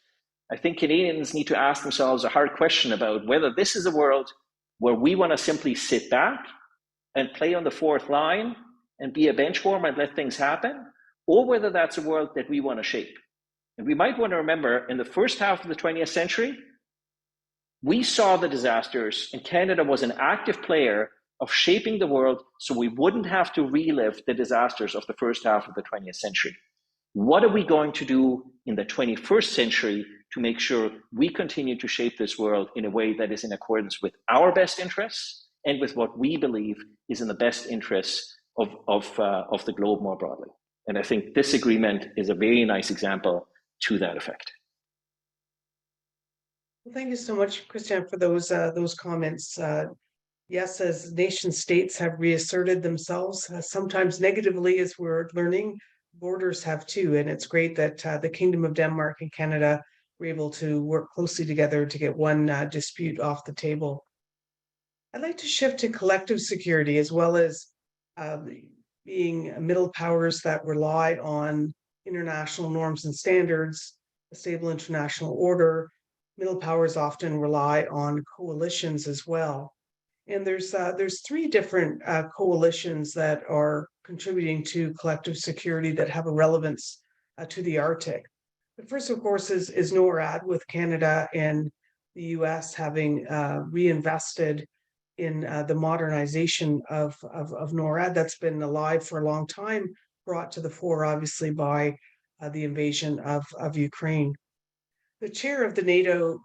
I think Canadians need to ask themselves a hard question about whether this is a world where we want to simply sit back and play on the fourth line and be a bench warmer and let things happen, or whether that's a world that we want to shape. And we might want to remember in the first half of the 20th century, we saw the disasters and Canada was an active player of shaping the world so we wouldn't have to relive the disasters of the first half of the 20th century. What are we going to do in the 21st century to make sure we continue to shape this world in a way that is in accordance with our best interests and with what we believe is in the best interests of the globe more broadly? And I think this agreement is a very nice example to that effect. Well, thank you so much, Christian, for those comments. Yes, as nation states have reasserted themselves, sometimes negatively, as we're learning, borders have too. And it's great that the Kingdom of Denmark and Canada were able to work closely together to get one dispute off the table. I'd like to shift to collective security as well as being middle powers that rely on international norms and standards, a stable international order. Middle powers often rely on coalitions as well. And there's three different coalitions that are contributing to collective security that have a relevance to the Arctic. The first, of course, is NORAD, with Canada and the US having reinvested in the modernization of NORAD. That's been alive for a long time, brought to the fore, obviously, by the invasion of Ukraine. The chair of the NATO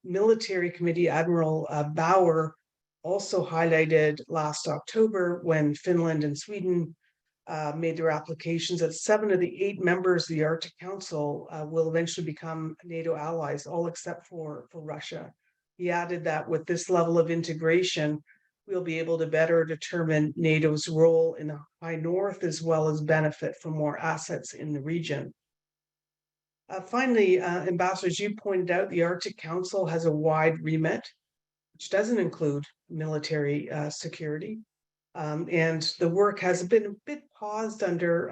Military Committee, Admiral Bauer, also highlighted last October when Finland and Sweden made their applications that 7 of the 8 members of the Arctic Council will eventually become NATO allies, all except for Russia. He added that with this level of integration, we'll be able to better determine NATO's role in the High North, as well as benefit from more assets in the region. Finally, Ambassadors, you pointed out the Arctic Council has a wide remit, which doesn't include military security. And the work has been a bit paused under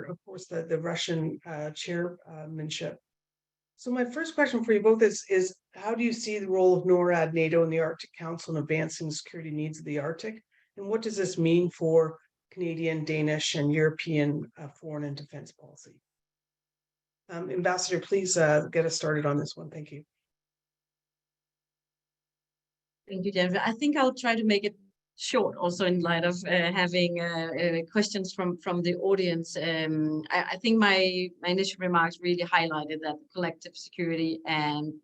of course, the Russian chairmanship. So my first question for you both is how do you see the role of NORAD, NATO, and the Arctic Council in advancing the security needs of the Arctic? And what does this mean for Canadian, Danish, and European foreign and defense policy? Ambassador, please get us started on this one. Thank you. Thank you, Jennifer. I think I'll try to make it short, also in light of having questions from the audience. I think my initial remarks really highlighted that collective security and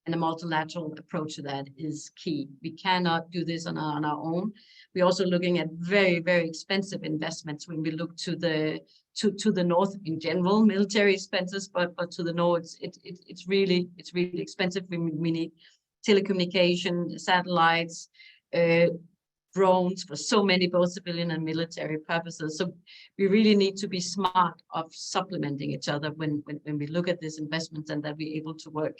a multilateral approach to that is key. We cannot do this on our own. We're also looking at very, very expensive investments when we look to the north in general, military expenses, but to the north, it's really expensive. We need telecommunication, satellites, drones for so many, both civilian and military purposes. So we really need to be smart of supplementing each other when we look at these investments, and that we're able to work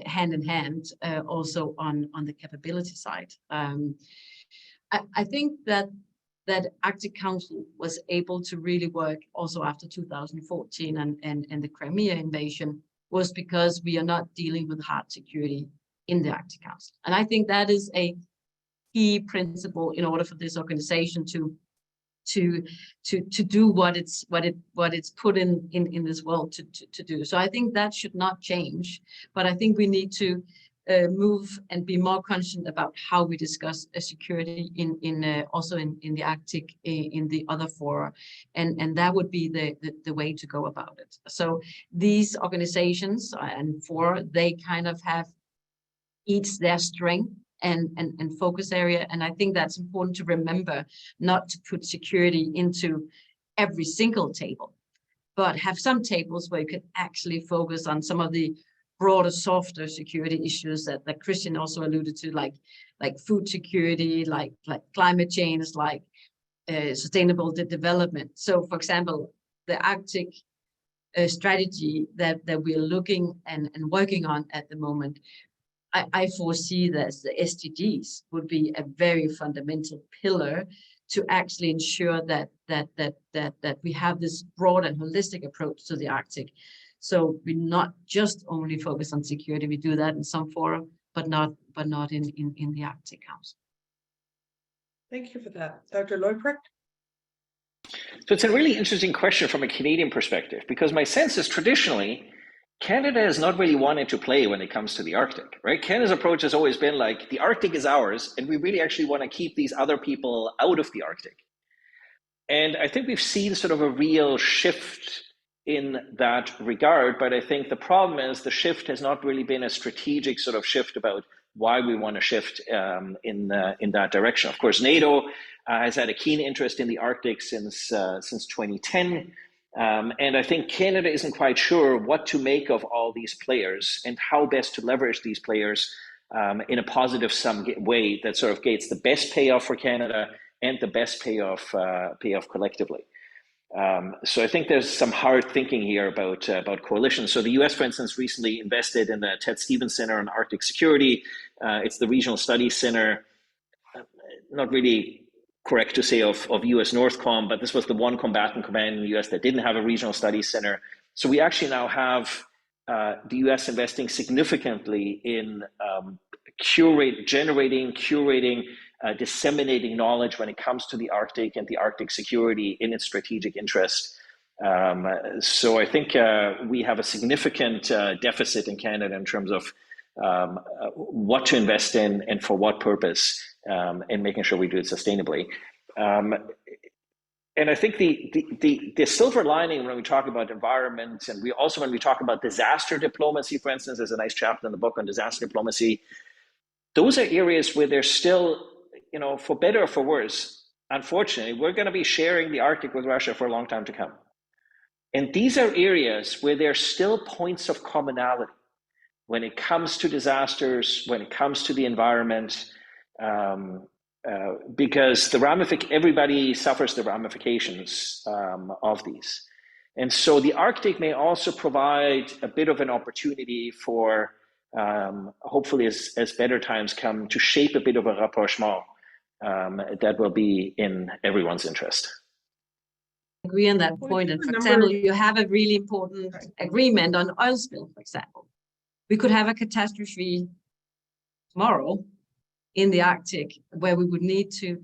hand in hand also on the capability side. I think that Arctic Council was able to really work also after 2014 and the Crimea invasion was because we are not dealing with hard security in the Arctic Council. And I think that is a key principle in order for this organization to do what it's put in this world to do. So I think that should not change, but I think we need to move and be more conscious about how we discuss security also in the Arctic, in the other fora, and that would be the way to go about it. So these organizations and fora, they kind of have each their strength and focus area. And I think that's important to remember, not to put security into every single table, but have some tables where you can actually focus on some of the broader, softer security issues that Christian also alluded to, like food security, like climate change, like sustainable development. So for example, the Arctic strategy that we're looking and working on at the moment, I foresee that the SDGs would be a very fundamental pillar to actually ensure that we have this broad and holistic approach to the Arctic. So we're not just only focused on security. We do that in some fora, but not in the Arctic Council. Thank you for that. Dr. Leupert? So it's a really interesting question from a Canadian perspective, because my sense is traditionally, Canada has not really wanted to play when it comes to the Arctic, right? Canada's approach has always been like, the Arctic is ours, and we really actually want to keep these other people out of the Arctic. And I think we've seen sort of a real shift in that regard, but I think the problem is the shift has not really been a strategic sort of shift about why we want to shift in that direction. Of course, NATO has had a keen interest in the Arctic since 2010. And I think Canada isn't quite sure what to make of all these players and how best to leverage these players in a positive sum way that sort of gets the best payoff for Canada and the best payoff collectively. So I think there's some hard thinking here about coalitions. So the US, for instance, recently invested in the Ted Stevens Center on Arctic Security. It's the regional studies center, not really correct to say of US Northcom, but this was the one combatant command in the US that didn't have a regional studies center. So we actually now have the US investing significantly in curating, disseminating knowledge when it comes to the Arctic and the Arctic security in its strategic interest. So I think we have a significant deficit in Canada in terms of what to invest in and for what purpose, and making sure we do it sustainably. And I think the silver lining when we talk about environment, and when we talk about disaster diplomacy, for instance, there's a nice chapter in the book on disaster diplomacy. Those are areas where there's still, for better or for worse, unfortunately, we're going to be sharing the Arctic with Russia for a long time to come. And these are areas where there's still points of commonality when it comes to disasters, when it comes to the environment, because everybody suffers the ramifications of these. And so the Arctic may also provide a bit of an opportunity for, hopefully as better times come, to shape a bit of a rapprochement that will be in everyone's interest. I agree on that point. And for example, you have a really important agreement on oil spill, for example. We could have a catastrophe tomorrow in the Arctic where we would need to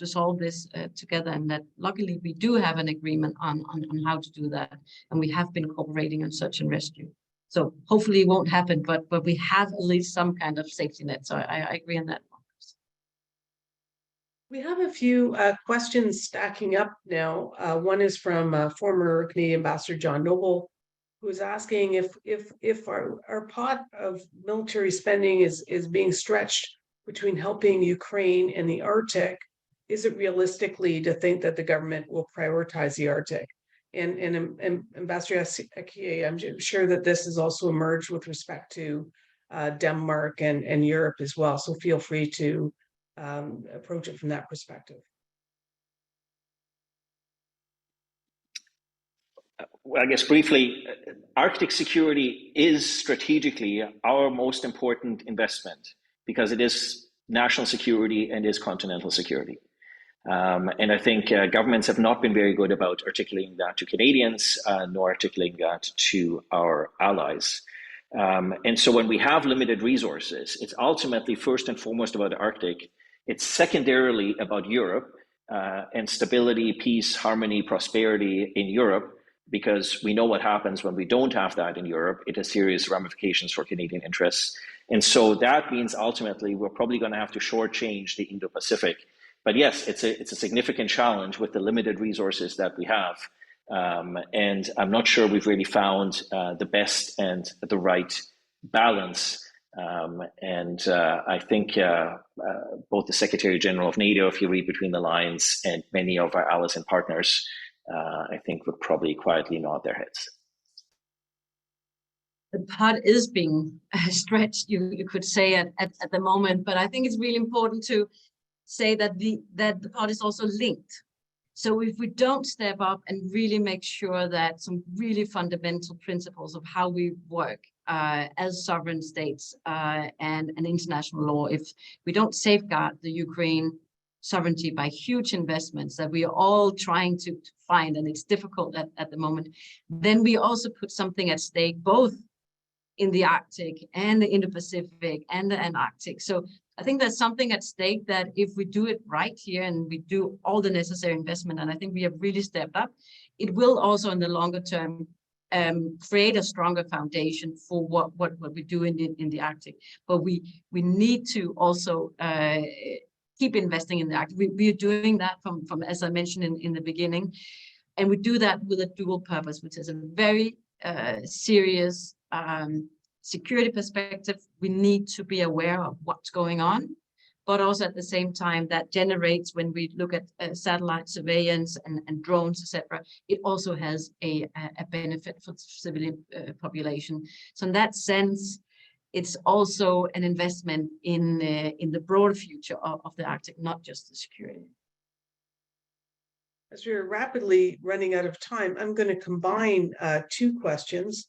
solve this together, and that luckily we do have an agreement on how to do that, and we have been cooperating on search and rescue. So hopefully it won't happen, but we have at least some kind of safety net. So I agree on that. We have a few questions stacking up now. One is from former Canadian Ambassador John Noble, who is asking if our pot of military spending is being stretched between helping Ukraine and the Arctic. Is it realistically to think that the government will prioritize the Arctic? And Ambassador Akie, I'm sure that this has also emerged with respect to Denmark and Europe as well. So feel free to approach it from that perspective. Well, I guess briefly, Arctic security is strategically our most important investment because it is national security and is continental security. And I think governments have not been very good about articulating that to Canadians, nor articulating that to our allies. And so when we have limited resources, it's ultimately first and foremost about the Arctic. It's secondarily about Europe and stability, peace, harmony, prosperity in Europe, because we know what happens when we don't have that in Europe. It has serious ramifications for Canadian interests. And so that means ultimately we're probably going to have to shortchange the Indo-Pacific. But yes, it's a significant challenge with the limited resources that we have. And I'm not sure we've really found the best and the right balance. I think both the Secretary General of NATO, if you read between the lines, and many of our allies and partners, I think would probably quietly nod their heads. The pot is being stretched, you could say, at the moment, but I think it's really important to say that the pot is also linked. So if we don't step up and really make sure that some really fundamental principles of how we work as sovereign states and international law, if we don't safeguard the Ukraine sovereignty by huge investments that we are all trying to find, and it's difficult at the moment, then we also put something at stake, both in the Arctic and the Indo-Pacific and the Antarctic. So I think there's something at stake that if we do it right here and we do all the necessary investment, and I think we have really stepped up, it will also in the longer term create a stronger foundation for what we do in the Arctic. But we need to also keep investing in the Arctic. We are doing that from as I mentioned in the beginning, and we do that with a dual purpose, which is a very serious security perspective. We need to be aware of what's going on, but also at the same time that generates, when we look at satellite surveillance and drones, etc., it also has a benefit for the civilian population. So in that sense, it's also an investment in the broader future of the Arctic, not just the security. As we're rapidly running out of time, I'm going to combine two questions.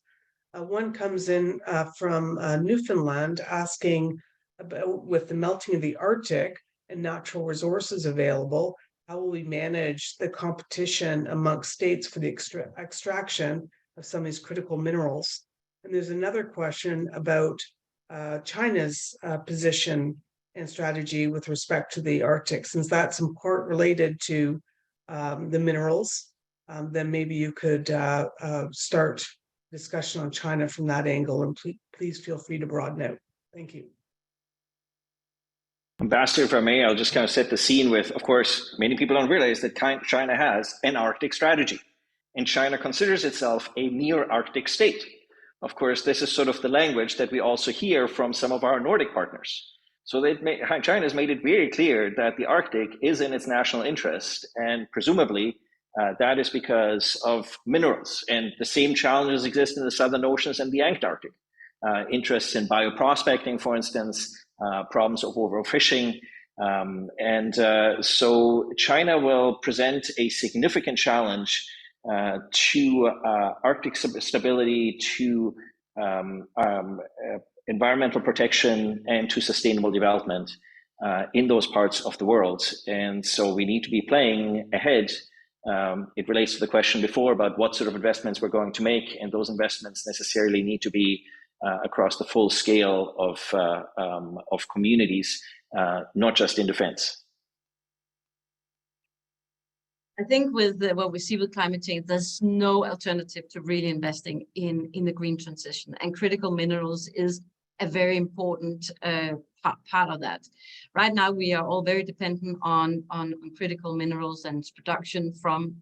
One comes in from Newfoundland asking about, with the melting of the Arctic and natural resources available, how will we manage the competition amongst states for the extraction of some of these critical minerals? And there's another question about China's position and strategy with respect to the Arctic. Since that's in part related to the minerals, then maybe you could start discussion on China from that angle, and please feel free to broaden out. Thank you. Ambassador, if I may, I'll just kind of set the scene with, of course, many people don't realize that China has an Arctic strategy, and China considers itself a near-Arctic state. Of course, this is sort of the language that we also hear from some of our Nordic partners. So China has made it very clear that the Arctic is in its national interest, and presumably that is because of minerals, and the same challenges exist in the Southern Oceans and the Antarctic. Interests in bioprospecting, for instance, problems of overfishing. So China will present a significant challenge to Arctic stability, to environmental protection, and to sustainable development in those parts of the world. And so we need to be playing ahead. It relates to the question before about what sort of investments we're going to make, and those investments necessarily need to be across the full scale of communities, not just in defense. I think with what we see with climate change, there's no alternative to really investing in the green transition, and critical minerals is a very important part of that. Right now, we are all very dependent on critical minerals and production from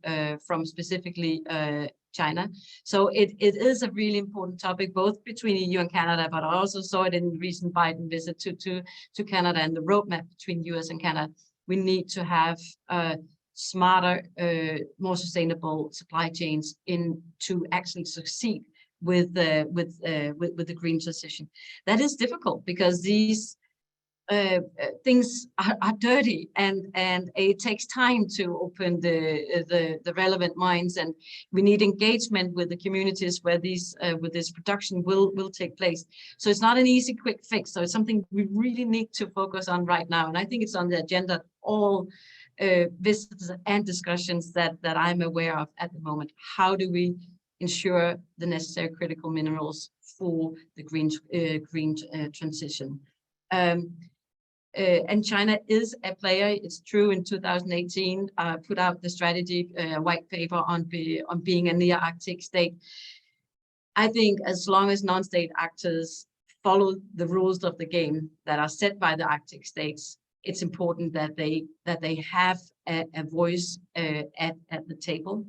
specifically China. So it is a really important topic, both between EU and Canada, but I also saw it in the recent Biden visit to Canada and the roadmap between US and Canada. We need to have smarter, more sustainable supply chains to actually succeed with the green transition. That is difficult because these things are dirty, and it takes time to open the relevant mines, and we need engagement with the communities where these with this production will take place. So it's not an easy quick fix. So it's something we really need to focus on right now, and I think it's on the agenda all visits and discussions that I'm aware of at the moment. How do we ensure the necessary critical minerals for the green transition? And China is a player. It's true. In 2018, put out the strategy white paper on being a near-Arctic state. I think as long as non-state actors follow the rules of the game that are set by the Arctic states, it's important that they have a voice at the table.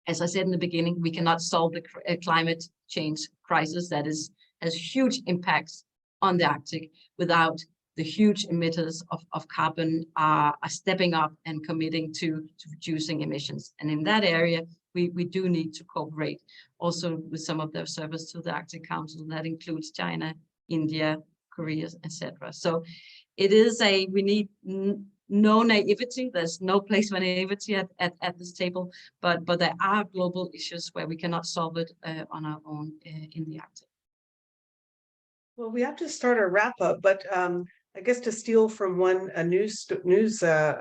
As I said in the beginning, we cannot solve the climate change crisis that has huge impacts on the Arctic without the huge emitters of carbon are stepping up and committing to reducing emissions. And in that area, we do need to cooperate also with some of the observers to the Arctic Council. That includes China, India, Korea, etc. So it is we need no naivety. There's no place for naivety at this table, but there are global issues where we cannot solve it on our own in the Arctic. Well, we have to start a wrap up, but I guess to steal from one news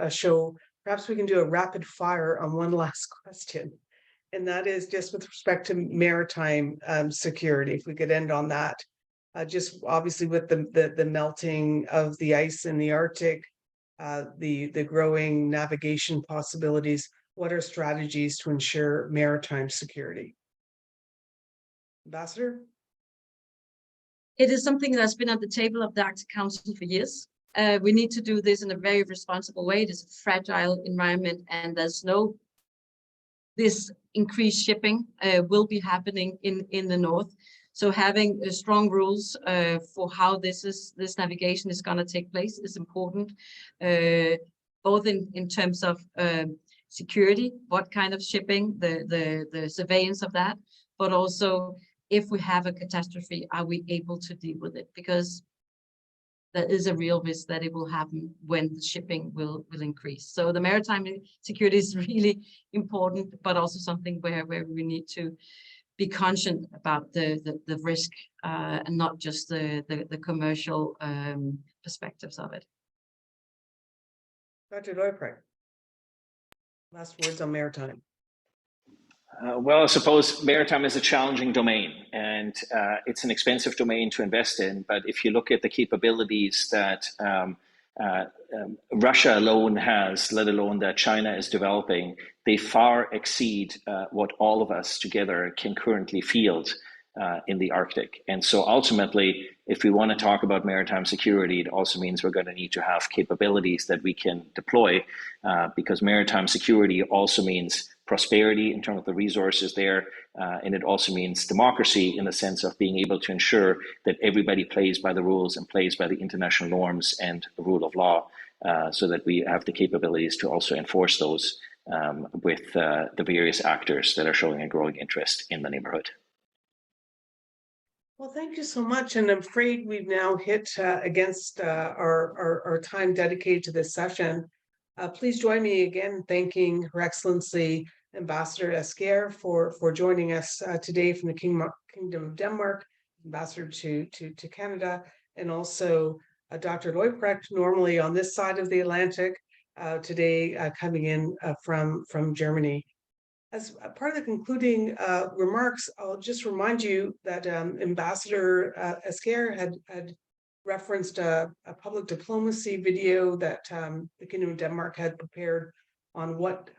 show, perhaps we can do a rapid fire on one last question, and that is just with respect to maritime security. If we could end on that, just obviously with the melting of the ice in the Arctic, the growing navigation possibilities, what are strategies to ensure maritime security? Ambassador? It is something that's been at the table of the Arctic Council for years. We need to do this in a very responsible way. It is a fragile environment, and this increased shipping will be happening in the north. So having strong rules for how this navigation is going to take place is important, both in terms of security, what kind of shipping, the surveillance of that, but also if we have a catastrophe, are we able to deal with it? Because there is a real risk that it will happen when the shipping will increase. So the maritime security is really important, but also something where we need to be conscious about the risk and not just the commercial perspectives of it. Dr. Leuprecht, last words on maritime. Well, I suppose maritime is a challenging domain, and it's an expensive domain to invest in. But if you look at the capabilities that Russia alone has, let alone that China is developing, they far exceed what all of us together can currently field in the Arctic. And so ultimately, if we want to talk about maritime security, it also means we're going to need to have capabilities that we can deploy, because maritime security also means prosperity in terms of the resources there, and it also means democracy in the sense of being able to ensure that everybody plays by the rules and plays by the international norms and the rule of law, so that we have the capabilities to also enforce those with the various actors that are showing a growing interest in the neighborhood. Well, thank you so much. And I'm afraid we've now hit against our time dedicated to this session. Please join me again thanking Her Excellency Ambassador Esker for joining us today from the Kingdom of Denmark, Ambassador to Canada, and also Dr. Leuprecht, normally on this side of the Atlantic, today coming in from Germany. As part of the concluding remarks, I'll just remind you that Ambassador Esker had referenced a public diplomacy video that the Kingdom of Denmark had prepared on what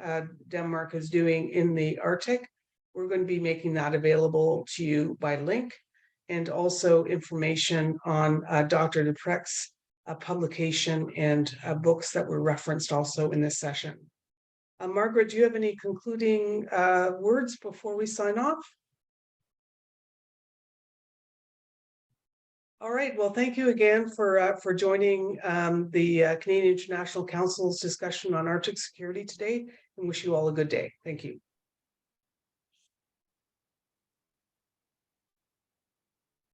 Denmark is doing in the Arctic. We're going to be making that available to you by link, and also information on Dr. Deprec's publication and books that were referenced also in this session. Margaret, do you have any concluding words before we sign off? All right, well, thank you again for joining the Canadian International Council's discussion on Arctic security today, and wish you all a good day. Thank you.